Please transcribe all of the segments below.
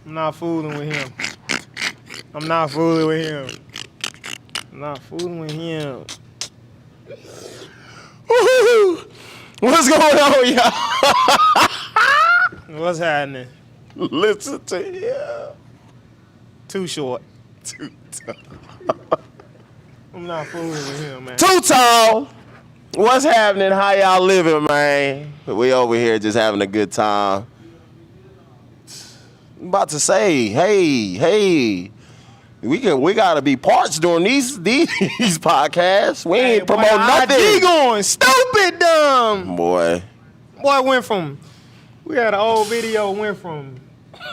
I'm not fooling with him. I'm not fooling with him. I'm not fooling with him. What's going on, y'all? What's happening? Listen to him. Too short. Too tall. I'm not fooling with him, man. Too tall. What's happening? How y'all living, man? We over here just having a good time. I'm about to say, hey. We gotta be parts during these podcasts. We ain't promote nothing. IG going stupid dumb. Boy, went from. We had an old video. Went from.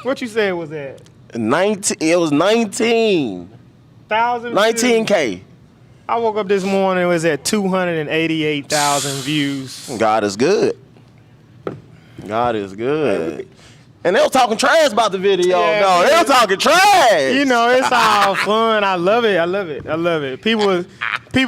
What you said was that? 19. It was 19. 19K. I woke up this morning. It was at 288,000 views. God is good. God is good. And they was talking trash about the video. Yeah, no, they was talking trash. You know, it's all fun. I love it. People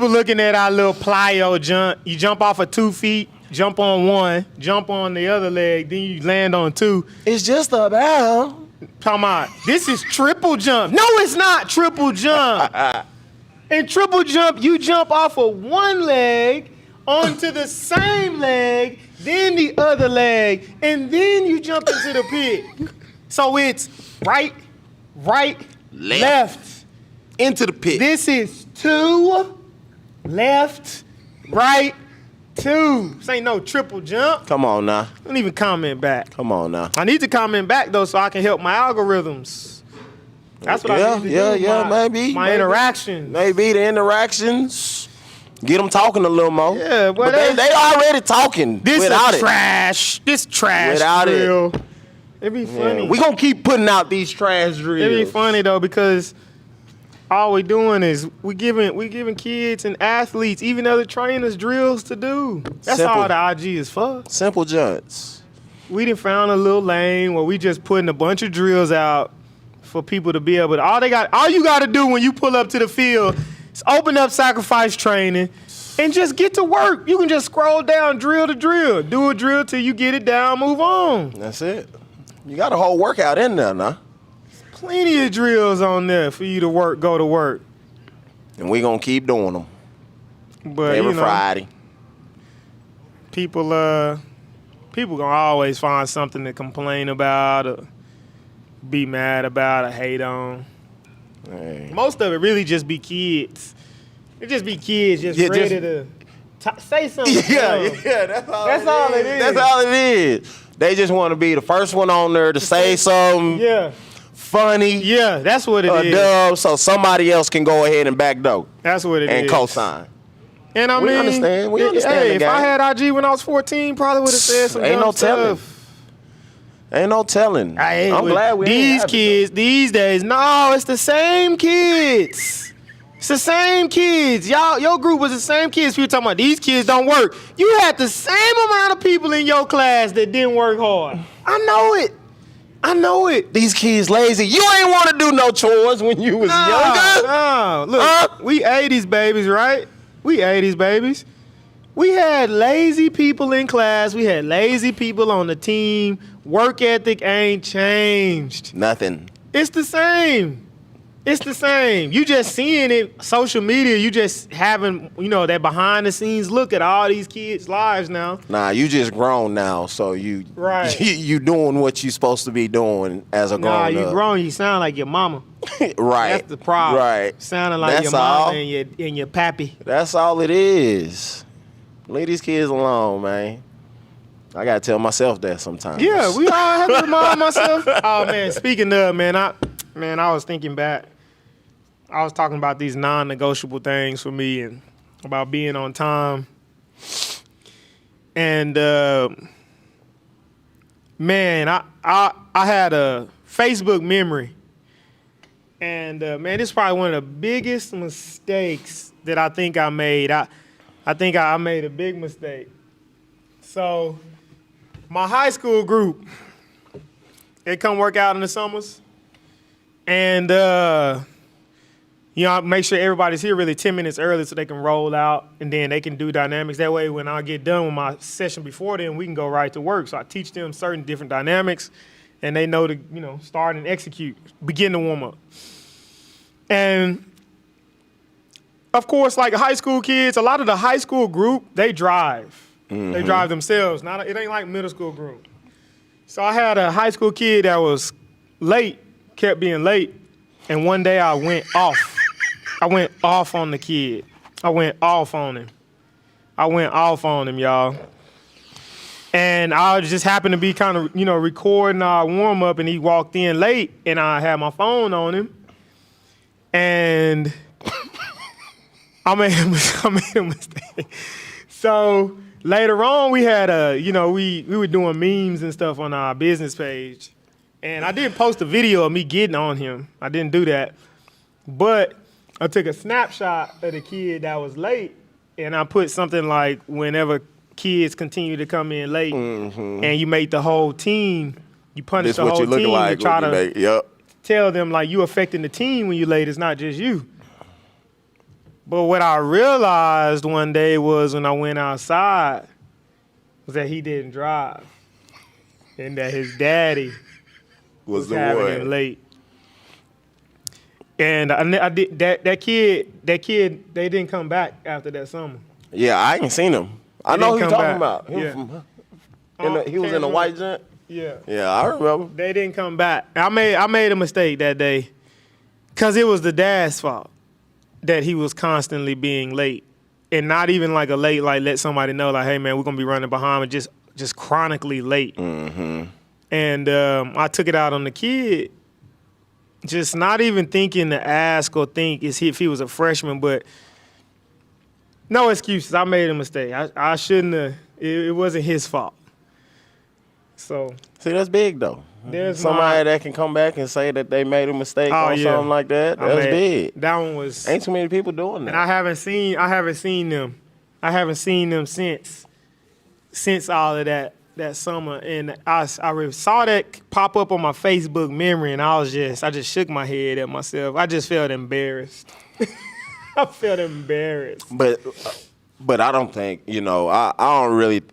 looking at our little plyo jump. You jump off of 2 feet, jump on one, jump on the other leg, then you land on two. It's just about. Talking about, this is triple jump. No, it's not triple jump. In triple jump, you jump off of one leg onto the same leg, then the other leg, and then you jump into the pit. So it's right, left. Into the pit. This is 2, left, right, 2. This ain't no triple jump. Come on now. Don't even comment back. Come on now. I need to comment back, though, so I can help my algorithms. That's what I need to do. Maybe. My interactions. Maybe the interactions. Get them talking a little more. Yeah, but they already talking without it. This trash without drill. It'd be funny. Yeah. We gonna keep putting out these trash drills. It'd be funny though, because all we doing is we giving kids and athletes, even other trainers, drills to do. That's Simple. all the IG is for. Simple junts. We done found a little lane where we just putting a bunch of drills out for people to be able to. All you got to do when you pull up to the field is open up Sacrifice Training and just get to work. You can just scroll down drill to drill. Do a drill till you get it down, move on. That's it. You got a whole workout in there now. Plenty of drills on there for you to go to work. And we going to keep doing them. But every Friday. People going to always find something to complain about or be mad about or hate on. Hey. Most of it really just be kids. It just be kids ready to say something. Yeah, that's all it is. That's all it is. They just want to be the first one on there to say something funny. Yeah, that's what it is. Dumb, so somebody else can go ahead and backdoor. That's what it is. And co-sign. And I mean, understand. We understand hey, the if game. I had IG when I was 14, probably would have said some dumb stuff. Ain't no telling. I'm glad we these kids these days. No, it's the same kids. It's the same kids. Your group was the same kids. People talking about these kids don't work. You had the same amount of people in your class that didn't work hard. I know it. These kids lazy. You ain't want to do no chores when you was younger. No, look, we 80s babies, right? We 80s babies. We had lazy people in class. We had lazy people on the team. Work ethic ain't changed. Nothing. It's the same. You just seeing it, social media, you just having, that behind the scenes look at all these kids' lives now. Nah, you just grown now, so you doing what you supposed to be doing as a grown up. Nah, you grown, you sound like your mama. Right. That's the problem. Right. Sounding like your mama and your pappy. That's all it is. Leave these kids alone, man. I gotta tell myself that sometimes. Yeah, we all have to remind myself. Oh man, speaking of, I was thinking back. I was talking about these non-negotiable things for me and about being on time. And I had a Facebook memory. And this is probably one of the biggest mistakes that I think I made. I think I made a big mistake. So my high school group, they come work out in the summers. And, I make sure everybody's here really 10 minutes early so they can roll out and then they can do dynamics. That way, when I get done with my session before then, we can go right to work. So I teach them certain different dynamics. and they know to, start and execute, begin to warm up. And of course, like high school kids, a lot of the high school group, they drive. They drive themselves. It ain't like middle school group. So I had a high school kid that was late, kept being late, and one day I went off. I went off on the kid. I went off on him, y'all. And I just happened to be kind of, recording our warm up, and he walked in late, and I had my phone on him, and I made a mistake. So later on, we had we were doing memes and stuff on our business page, and I did post a video of me getting on him. I didn't do that, but I took a snapshot of the kid that was late, and I put something like, whenever kids continue to come in late, and you make the whole team, you punish the whole team. You try to tell them like you affecting the team when you late. It's not just you. But what I realized one day was when I went outside was that he didn't drive, and that his daddy was having him late. And I did that kid. They didn't come back after that summer. Yeah, I ain't seen him. I know who you're talking about. He was in a white jet. Yeah. Yeah, I remember. They didn't come back. I made a mistake that day, cause it was the dad's fault that he was constantly being late, and not even like a late like let somebody know like, hey man, we're gonna be running behind, but just chronically late. And I took it out on the kid, just not even thinking to ask or think if he was a freshman, but no excuses. I made a mistake. I shouldn't have. It wasn't his fault. So see, that's big though. There's somebody that can come back and say that they made a mistake or something like that. That's big. That one was. Ain't too many people doing that. And I haven't seen them. I haven't seen them since all of that summer. And I saw that pop up on my Facebook memory, and I just shook my head at myself. I just felt embarrassed. I felt embarrassed. But I don't think, I don't really.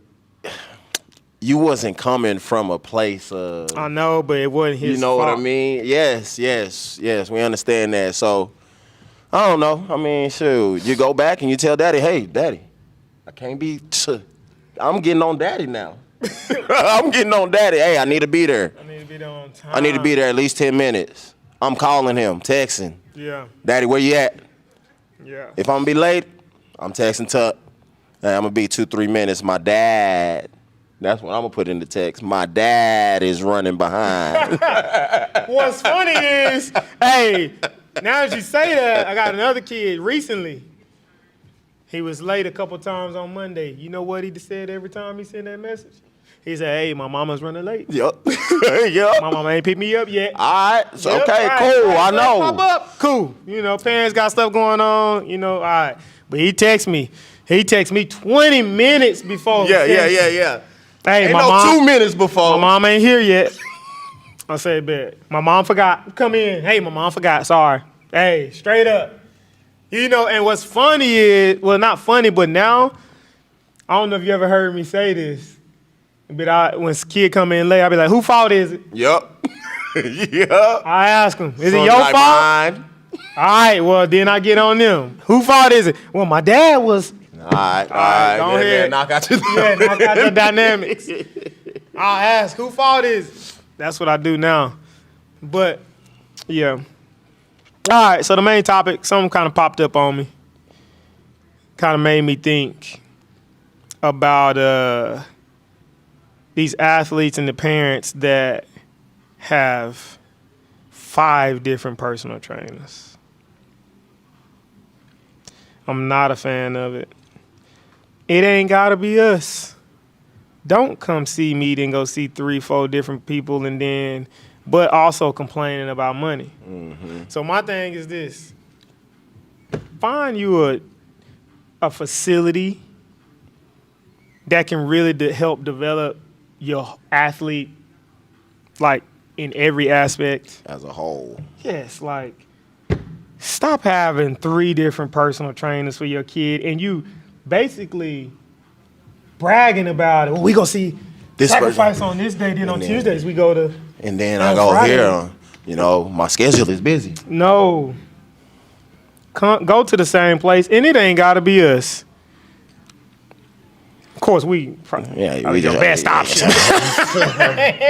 You wasn't coming from a place of. I know, but it wasn't his fault. You know what I mean? Yes. We understand that. So, I don't know. I mean, shoot. You go back and you tell daddy, hey, daddy, I can't be. I'm getting on daddy now. I'm getting on daddy. Hey, I need to be there. I need to be there on time. I need to be there at least 10 minutes. I'm calling him, texting. Yeah. Daddy, where you at? Yeah. If I'm going to be late, I'm texting Tuck. Hey, I'm going to be 2-3 minutes. My dad. That's what I'm going to put in the text. My dad is running behind. What's funny is, hey, now that you say that, I got another kid recently. He was late a couple times on Monday. You know what he said every time he sent that message? He said, hey, my mama's running late. Yup. Yup. My mama ain't picked me up yet. All right. So, yep, okay, right, cool. right, I know. Pop up. Cool. Parents got stuff going on. All right. But he texts me. He texts me 20 minutes before. Yeah. Hey, ain't my no mom, 2 minutes before. My mom ain't here yet. I said, bet. My mom forgot. Come in. Hey, my mom forgot. Sorry. Hey, straight up. And what's funny is, well, not funny, but now, I don't know if you ever heard me say this, but when a kid come in late, I be like, whose fault is it? Yup. Yup. I ask them, is it your fault? Mine. All right, well, then I get on them. Whose fault is it? Well, my dad was. All right. Go ahead. Knock out your knock out your dynamics. I'll ask, whose fault is it? That's what I do now. But, yeah. All right, so the main topic, something kind of popped up on me. Kind of made me think about these athletes and the parents that have 5 different personal trainers. I'm not a fan of it. It ain't gotta be us. Don't come see me, then go see 3-4 different people, but also complaining about money. So my thing is this: find you a facility that can really help develop your athlete, like in every aspect. As a whole. Yes, like stop having 3 different personal trainers for your kid and you basically bragging about it. Well, we gonna see this sacrifice person. on this day, then on then- Tuesdays we go to. And then on I go Friday. here, you know, my schedule is busy. No. Go to the same place, and it ain't gotta be us. Of course, we probably We your just- best option.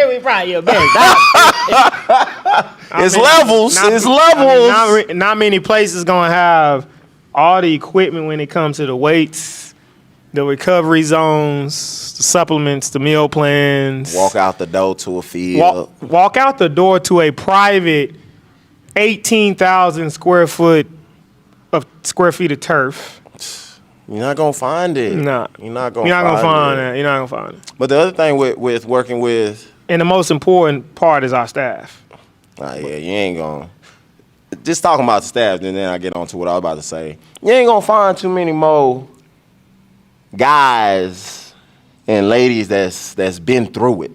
We probably your best option. It's levels. It's levels. Not many places gonna have all the equipment when it comes to the weights, the recovery zones, the supplements, the meal plans. Walk out the door to a field. Walk out the door to a private 18,000 square feet of turf. You're not gonna find it. Nah. You're not gonna. You're not gonna find it. that. You're not gonna find it. But the other thing with working with, And the most important part is our staff. you ain't gonna. Just talking about the staff, and then I get on to what I was about to say. You ain't gonna find too many more guys and ladies that's been through it,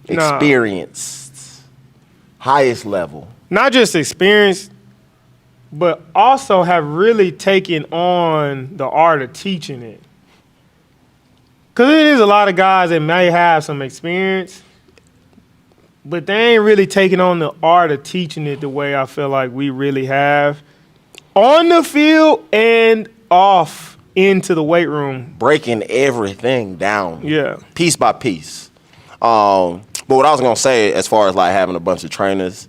Nah. experienced, highest level. Not just experience, but also have really taken on the art of teaching it. Because it is a lot of guys that may have some experience, but they ain't really taking on the art of teaching it the way I feel like we really have on the field and off into the weight room. Breaking everything down. Yeah. Piece by piece. But what I was gonna say, as far as like having a bunch of trainers,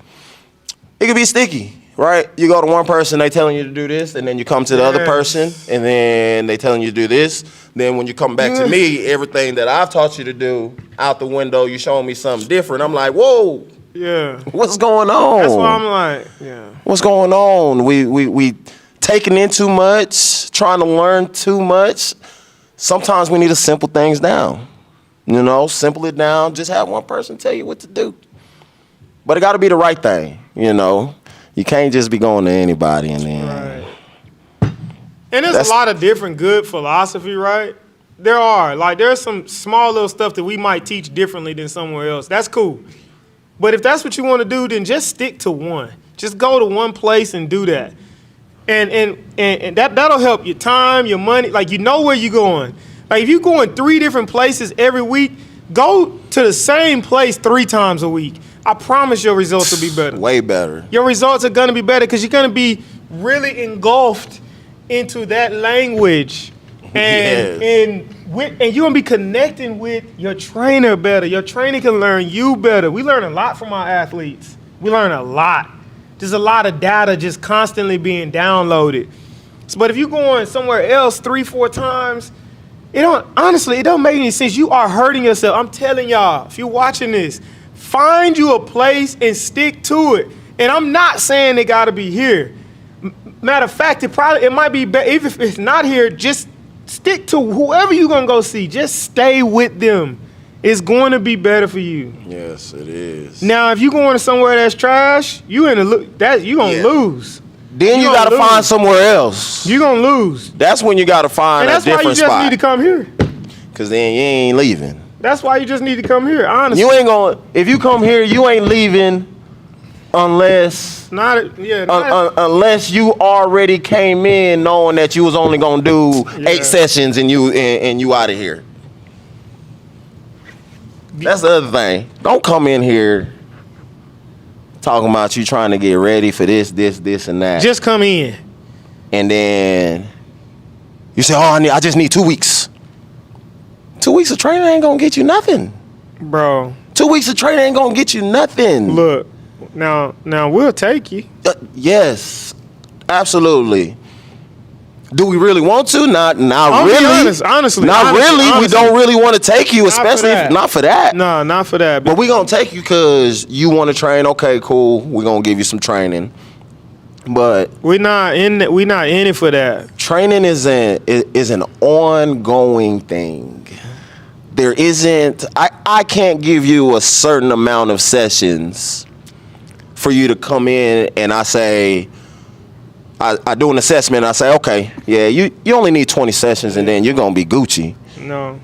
it could be sticky, right? You go to one person, they telling you to do this, and then you come to the other Yes. person, and then they telling you to do this. Then when you come back to me, everything that I've taught you to do out the window, you showing me something different. I'm like, whoa, Yeah. what's going on? That's why I'm like, yeah. What's going on? We taking in too much, trying to learn too much. Sometimes we need to simple things down. You know, simple it down. Just have one person tell you what to do. But it got to be the right thing. You know, you can't just be going to anybody and then. Right. And there's That's- a lot of different good philosophy, right? There are. Like, there's some small little stuff that we might teach differently than somewhere else. That's cool. But if that's what you want to do, then just stick to one. Just go to one place and do that. And that'll help your time, your money. Like, you know where you're going. Like, if you're going 3 different places every week, go to the same place 3 times a week. I promise your results will be better. Way better. Your results are going to be better because you're going to be really engulfed into that language. And you're going to be connecting with your trainer better. Your trainer can learn you better. We learn a lot from our athletes. We learn a lot. There's a lot of data just constantly being downloaded. But if you're going somewhere else 3-4 times, it don't make any sense. You are hurting yourself. I'm telling y'all, if you're watching this, find you a place and stick to it. And I'm not saying it got to be here. Matter of fact, it might be better. Even if it's not here, just stick to whoever you're going to go see. Just stay with them. It's going to be better for you. Yes, it is. Now, if you're going somewhere that's trash, you're going to lose. Then you got to find somewhere else. You're going to lose. That's when you got to find And a that's why you different just spot. need to come here. Because then you ain't leaving. That's why you just need to come here, honestly. You ain't going, if you come here, you ain't leaving unless unless you already came in knowing that you was only going to do 8 sessions and you out of here. That's the other thing. Don't come in here talking about you trying to get ready for this, and that. Just come in. And then you say, I just need 2 weeks. 2 weeks of training ain't gonna get you nothing. Bro. 2 weeks of training ain't gonna get you nothing. Look, now we'll take you. Yes, absolutely. Do we really want to? Not I'll really. be honestly. Not really. We don't really want to take you, Not for especially that. if not for that. No, not for that. But we gonna take you because you want to train. Okay, cool. We gonna give you some training. But we're not in it for that. training is an ongoing thing. There isn't. I can't give you a certain amount of sessions for you to come in and I say. I do an assessment. I say, okay, yeah, you only need 20 sessions and then you're gonna be Gucci. No,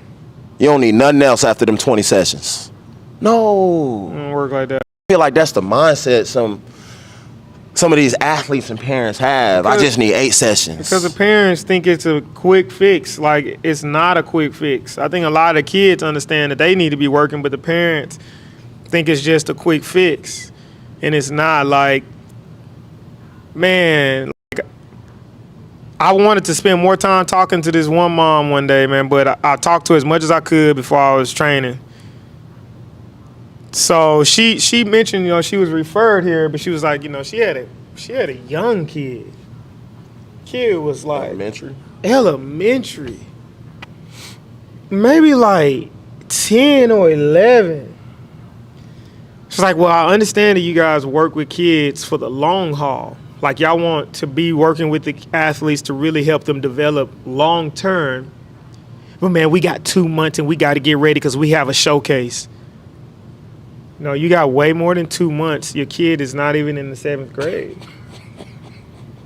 You don't need nothing else after them 20 sessions. No. it don't work like that. I feel like that's the mindset some of these athletes and parents have. I just need 8 sessions. Because the parents think it's a quick fix. Like, it's not a quick fix. I think a lot of kids understand that they need to be working, but the parents think it's just a quick fix. And it's not. Like, man, like, I wanted to spend more time talking to this one mom one day, man, but I talked to her as much as I could before I was training. So she mentioned, she was referred here, but she was like, she had a young kid. Kid was like elementary. Maybe like 10 or 11. She's like, well, I understand that you guys work with kids for the long haul. Like, y'all want to be working with the athletes to really help them develop long term. But man, we got 2 months and we got to get ready because we have a showcase. No, you got way more than 2 months. Your kid is not even in the 7th grade.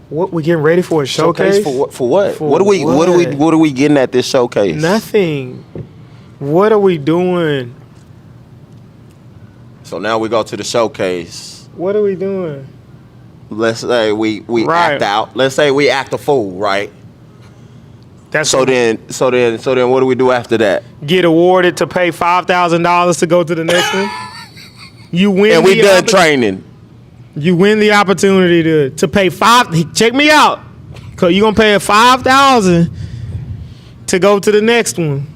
What, we getting ready for a showcase? For what? What are we getting at this showcase? Nothing. What are we doing? So now we go to the showcase. What are we doing? Let's say we Right. act out. Let's say we act a fool, right? That's So then what do we do after that? get awarded to pay $5,000 to go to the next one. You win. And we the done training. You win the opportunity to pay check me out. Cause you're gonna pay $5,000 to go to the next one.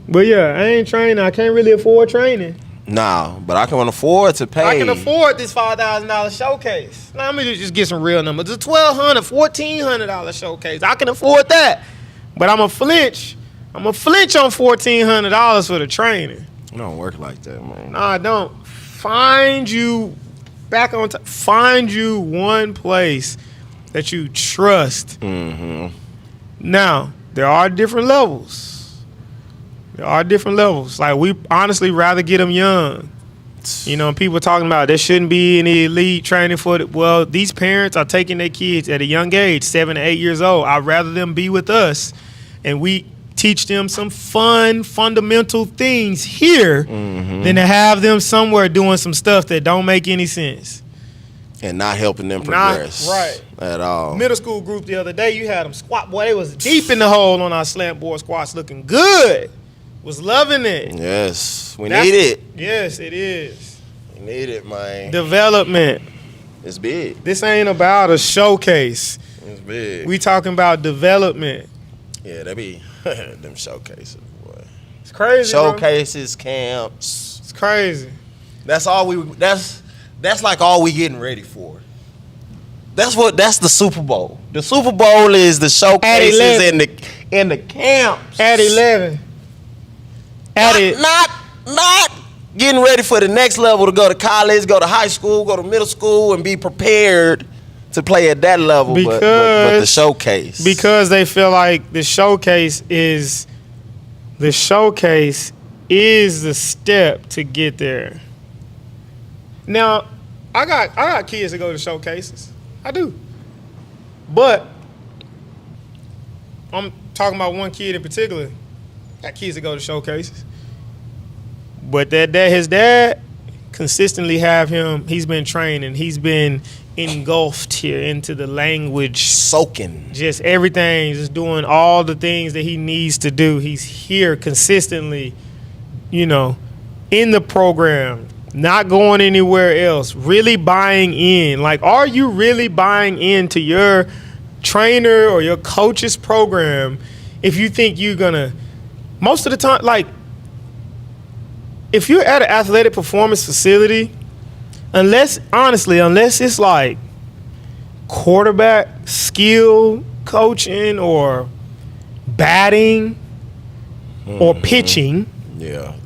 But yeah, I ain't training. I can't really afford training. No, but I can afford to pay. I can afford this $5,000 showcase. Now, let me just get some real numbers. It's $1,200, $1,400 showcase. I can afford that. But I'm a flinch. I'm a flinch on $1,400 for the training. It don't work like that, man. No, I don't. Find you one place that you trust. Mm-hmm. Now, there are different levels. Like, we honestly rather get them young. People talking about there shouldn't be any elite training for it. Well, these parents are taking their kids at a young age, 7 to 8 years old. I'd rather them be with us, and we teach them some fun, fundamental things here than to have them somewhere doing some stuff that don't make any sense. And not helping them progress. Right. At all. Middle school group the other day, you had them squat. Boy, they was deep in the hole on our slant board squats, looking good. Was loving it. Yes. We need it. Yes, it is. We need it, man. Development. It's big. This ain't about a showcase. It's big. We talking about development. Yeah, they be them showcases, boy. It's crazy. Showcases, camps. It's crazy. That's like all we getting ready for. That's the Super Bowl. The Super Bowl is the showcases in the camps. At 11. Not getting ready for the next level to go to college, go to high school, go to middle school, and be prepared to play at that level. But the showcase. Because they feel like the showcase is the step to get there. Now, I got kids that go to showcases. I do. But I'm talking about one kid in particular. Got kids that go to showcases. But his dad consistently have him, he's been training, he's been engulfed here into the language. Soaking. Just everything, just doing all the things that he needs to do. He's here consistently, in the program, not going anywhere else, really buying in. Like, are you really buying into your trainer or your coach's program if you think you're gonna, most of the time, like, if you're at an athletic performance facility, unless it's like quarterback skill coaching or batting or pitching, yeah,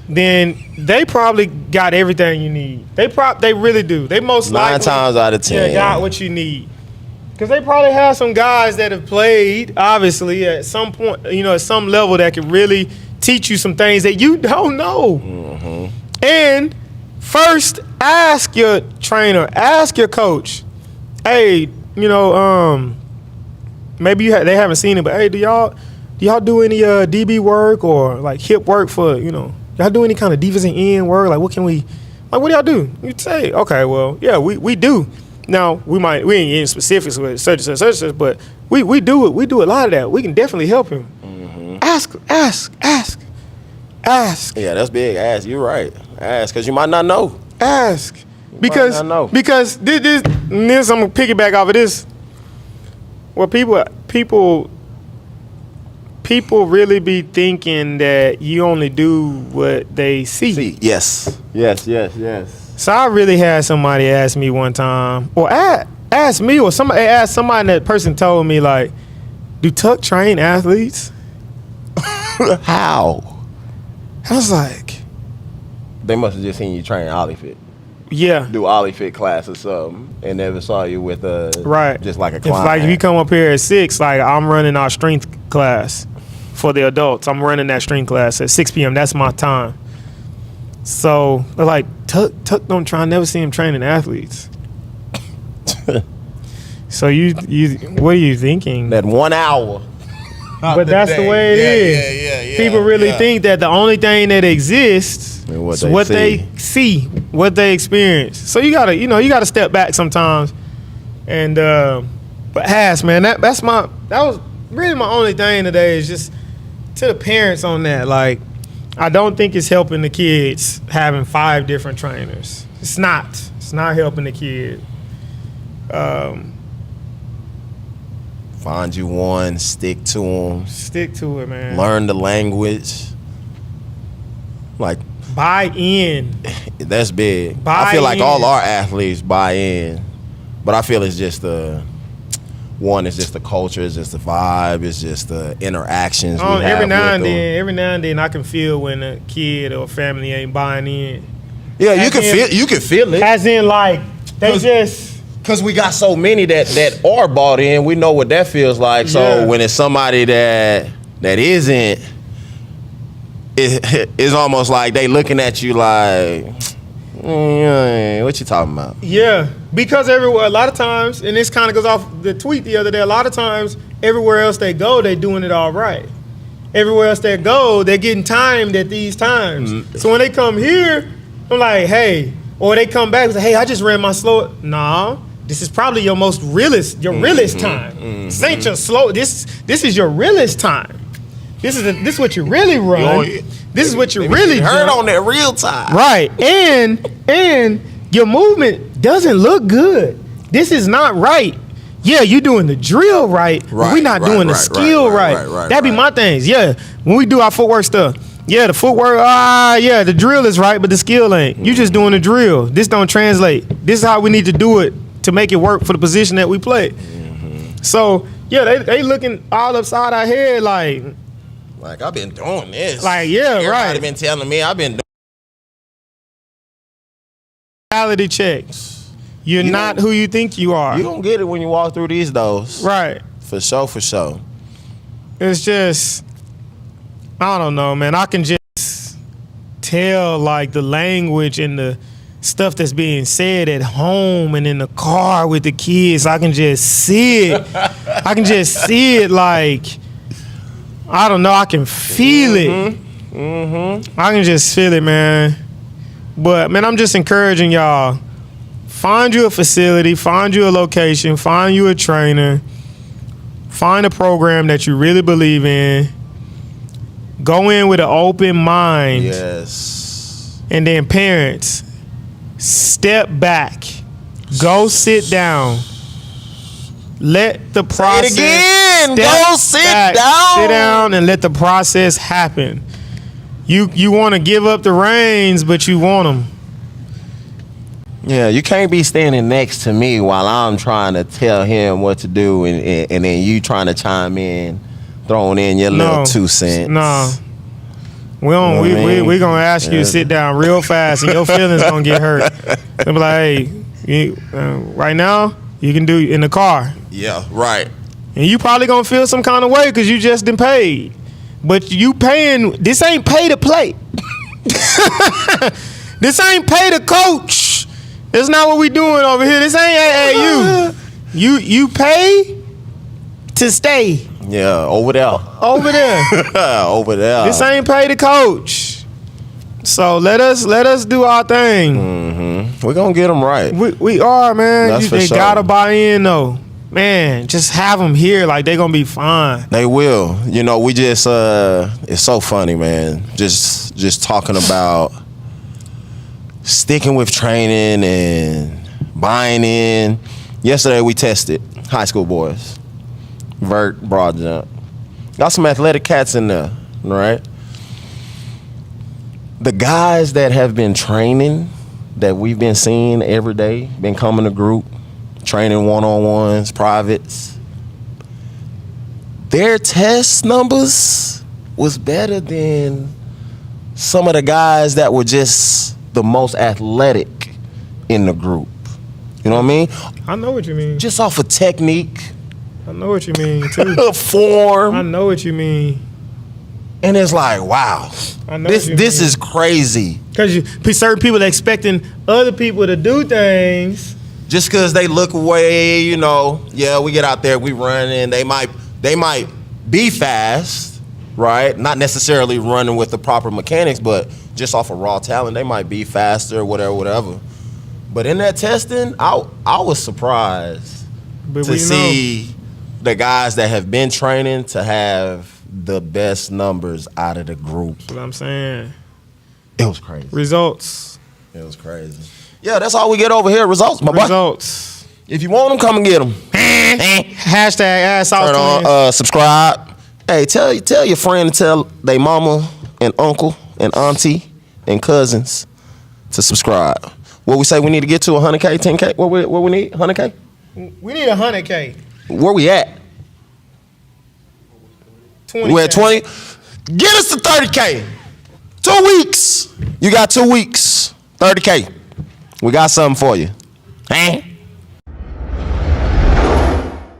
then they probably got everything you need. They really do. They most 9 likely, times out of 10 got what you need. Because they probably have some guys that have played, obviously, at some point, at some level that can really teach you some things that you don't know. Mm-hmm. And first, ask your trainer, ask your coach, hey, maybe they haven't seen it, but hey, do y'all do any DB work or like hip work for, y'all do any kind of defensive end work? Like, what can we Like, what do y'all do? You say, okay, well, yeah, we do. Now we ain't in specifics with such and such, but we do it. We do a lot of that. We can definitely help him. Ask. Yeah, that's big. Ask. You're right. Ask, because you might not know. Ask. Because not know. this I'm gonna piggyback off of this. Well, people really be thinking that you only do what they see. Yes. So I really had somebody ask me one time, or ask me, or somebody asked somebody, and that person told me, like, do Tuck train athletes? How? I was like, They must have just seen you train OlliFit. yeah. Do OlliFit class or something, and never saw you with Right. just like a If client. if you come up here at 6, like, I'm running our strength class for the adults. I'm running that strength class at 6 p.m. That's my time. So they're like, Tuck don't try. I never see him training athletes. So you what are you thinking? that 1 hour. But that's the way it is. Yeah. People really think that the only thing that exists And what is they what see. they see, what they experience. So you gotta step back sometimes. And but man, that was really my only thing today, is just to the parents on that. Like, I don't think it's helping the kids having 5 different trainers. It's not helping the kid. Find you one, stick to them, Stick to it, man. learn the language. Like, Buy in. that's big. Buy I feel like in. all our athletes buy in, but I feel it's just it's just the culture, it's just the vibe, it's just the interactions we have Every now with and them. then, I can feel when a kid or family ain't buying in. Yeah, As in- you can feel it. As in, like, they just. Because we got so many that are bought in, we know what that feels like. So Yeah. when it's somebody that isn't, it's almost like they looking at you like, what you talking about? Yeah, because everywhere, a lot of times, and this kind of goes off the tweet the other day, a lot of times, everywhere else they go, they doing it all right. Everywhere else they go, they're getting timed at these times. So when they come here, I'm like, hey, or they come back and say, hey, I just ran my slow. Nah, this is probably your realest time. This ain't your slow. This is your realest time. This is what you really run. This is what you really heard jump. on that real time. Right. And your movement doesn't look good. This is not right. Yeah, you doing the drill right, but we're not doing the skill right. That'd be my things. Yeah, when we do our footwork stuff. Yeah, the footwork, yeah, the drill is right, but the skill ain't. You just doing the drill. This don't translate. This is how we need to do it to make it work for the position that we play. So, yeah, they looking all upside our head like I've been doing this. Like, yeah, Everybody right. been telling me I've been doing. reality check. You're not who you think you are. You don't get it when you walk through these doors. Right. For sure. It's just, I don't know, man. I can just tell, like, the language and the stuff that's being said at home and in the car with the kids. I can just see it. I can just see it, like, I don't know. I can feel it. I can just feel it, man. But, man, I'm just encouraging y'all. Find you a facility, find you a location, find you a trainer, find a program that you really believe in. Go in with an open mind. Yes. And then parents, step back. Go sit down. Let the process. Say it again. step Go sit back. down. Sit down and let the process happen. You want to give up the reins, but you want them. Yeah, you can't be standing next to me while I'm trying to tell him what to do, and then you trying to chime in, throwing in your little 2 cents. No. We don't. You know what I mean? We gonna ask you to sit down real fast, and your feelings gonna get hurt. They'll be like, hey, right now you can do in the car, Yeah, right. and you probably gonna feel some kind of way because you just been paid. But you paying. This ain't pay to play. This ain't pay to coach. That's not what we doing over here. This ain't AAU. You pay to stay Yeah, over there. over there. Over there. This ain't pay to coach. So let us do our thing. We're gonna get them right. We are, man. That's for They sure. gotta buy in though. Man, just have them here. Like, they gonna be fine. They will. You know, we just it's so funny, man. Just talking about sticking with training and buying in. Yesterday we tested high school boys. Vert, broad jump. Got some athletic cats in there, right? The guys that have been training, that we've been seeing every day, been coming to group, training one-on-ones, privates, their test numbers was better than some of the guys that were just the most athletic in the group. You know what I mean? I know what you mean. Just off of technique, I know what you mean too. form, I know what you mean. and it's like, wow, I know this what you this mean. is crazy. Because certain people are expecting other people to do things. Just because they look away, you know, yeah, we get out there, we run, and they might be fast, right? Not necessarily running with the proper mechanics, but just off of raw talent, they might be faster, whatever. But in that testing, I was surprised But to we see the guys that have been training to have the best numbers out of the group. That's what I'm saying. It was crazy. Results. It was crazy. Yeah, that's all we get over here. Results, my boy. Results. If you want them, come and get them. Hashtag ass Turn off. on, subscribe. Hey, tell your friend to tell their mama and uncle and auntie and cousins to subscribe. What we say we need to get to 100K, 10K? What we need? 100K? We need 100K. Where we at? 20K. We at 20? Get us to 30K. 2 weeks. You got 2 weeks. 30K. We got something for you.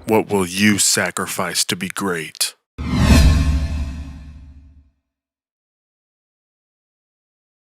What will you sacrifice to be great?